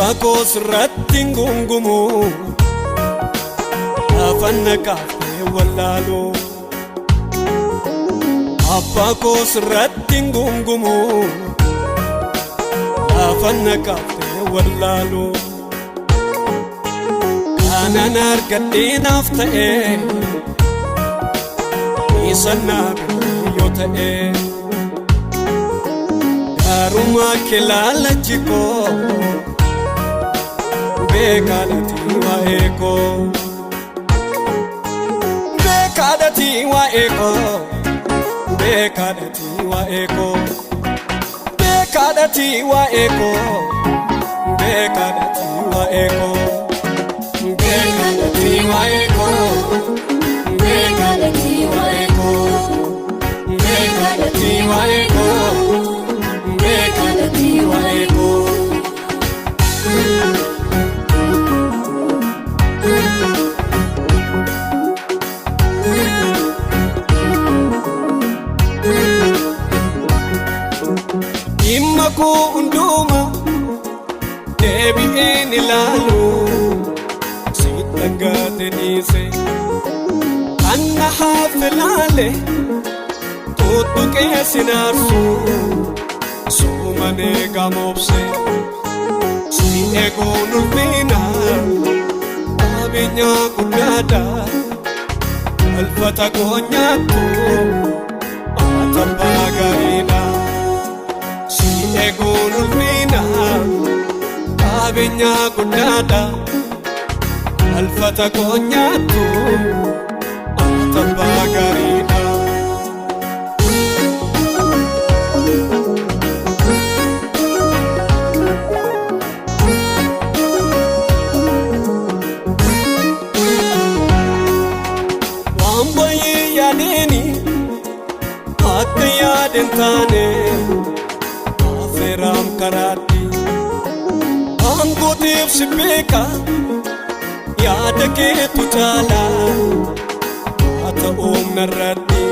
Gooftaakoo sirratti gungumu afanna kaaftee wallaaluu Abbaakoo sirratti gungumu afanna kaaftee wallaaluu Kanan argadhee naaf ta'ee isan naaf yoo ta'ee Gaarummaa kee laalachi koo beekadhati waa'ee koo beekadhati waa'ee koo beekadhati waa'ee koo beekadhati waa'ee koo beekadhati waa'ee koo beekadhati waa'ee koo beekadhati waa'ee koo beekadhati waa'ee koo beekadhati waa'ee koo Dhimma koo hundumaa deebi'een ilaalu sitti dhagaate dhiise kan na hafe laale tuttuqee si naarsu suumanee gamoobse si eeguun ulfina qabeenyaa guddaadha alfata koo nyaattu atabbaa gaariidha si eeguun ulfina qabeenyaa guddaadha alfata koo nyaattu atabbaa gaariidha Akka yaadeen taane afeeraam karaatti Angootiif si beeka yaada keetu caala haa ta'uun narratti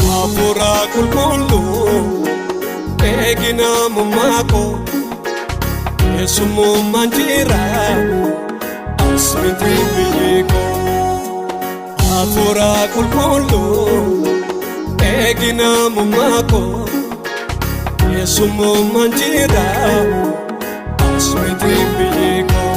Hafuura qulqulluu eegina mummaa koo keessummaan jira as miti biyyee koo Hafuura qulqulluu eegina mummaa koo keessummaan jira as miti biyyee koo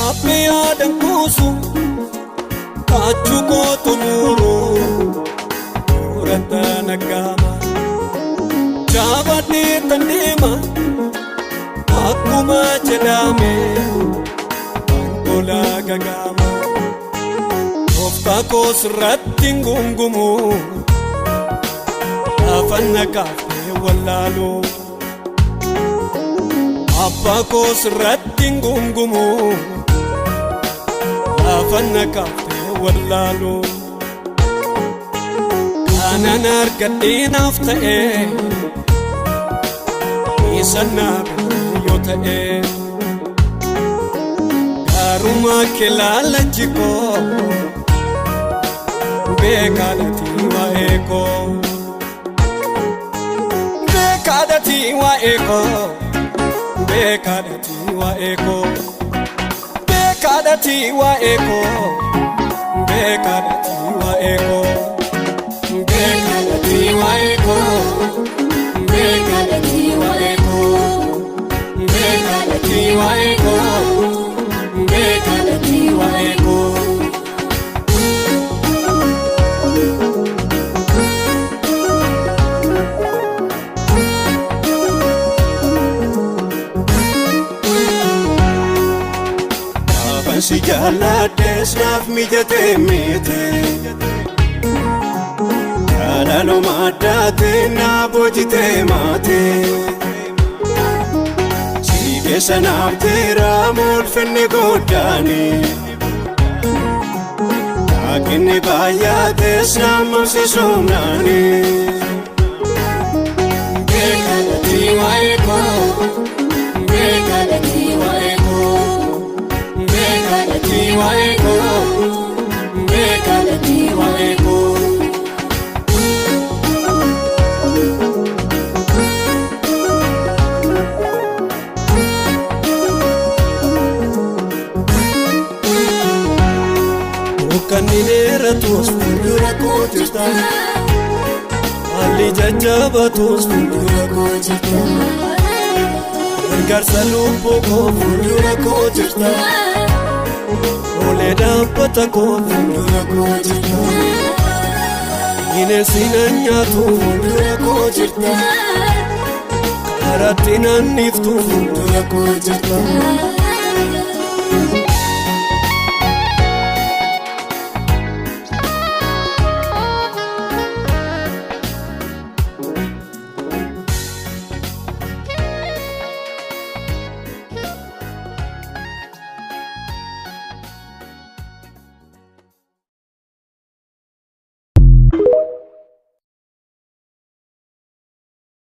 Abbi yaadan kuusu kaachuu kootu muuru Durata nagama Jabadni tandima Akkuma jedhame Angola gagama Gooftaakoo sirratti gungumu afanna kaaftee wallaaluu Abbaakoo sirratti gungumu afanna kaaftee wallaaluu Kanan argadhee naaf ta'ee isan naaf yoo ta'ee Gaarummaa kee laalachi koo beekadhati waa'ee koo beekadhati waa'ee koo beekadhati waa'ee koo beekadhati waa'ee koo beekadhati waa'ee koo beekadhati waa'ee koo beekadhati waa'ee koo beekadhati waa'ee koo beekadhati waa'ee koo Si jaaladhees naaf mijatee mite Jaalaluma addaatee naa boojitee maate Si keessa naaf teeraa ulfinni guddaani Taakinni baay'aatees nammamsiisumnaani Beekadhati waa'ee koo beekadhati waa'ee koo Beekalati waeko, beekalati waeko. Kannineeratus fuuldura koo jirta, haalli jajjabatus fuuldura koo jirta, gargaarsa lubbuu koo fuuldura koo jirta, olee dhaabbata koo fuuldura koo jirta, bineensi na nyaatu fuuldura koo jirta, karaatti naanniftu fuuldura koo jirta.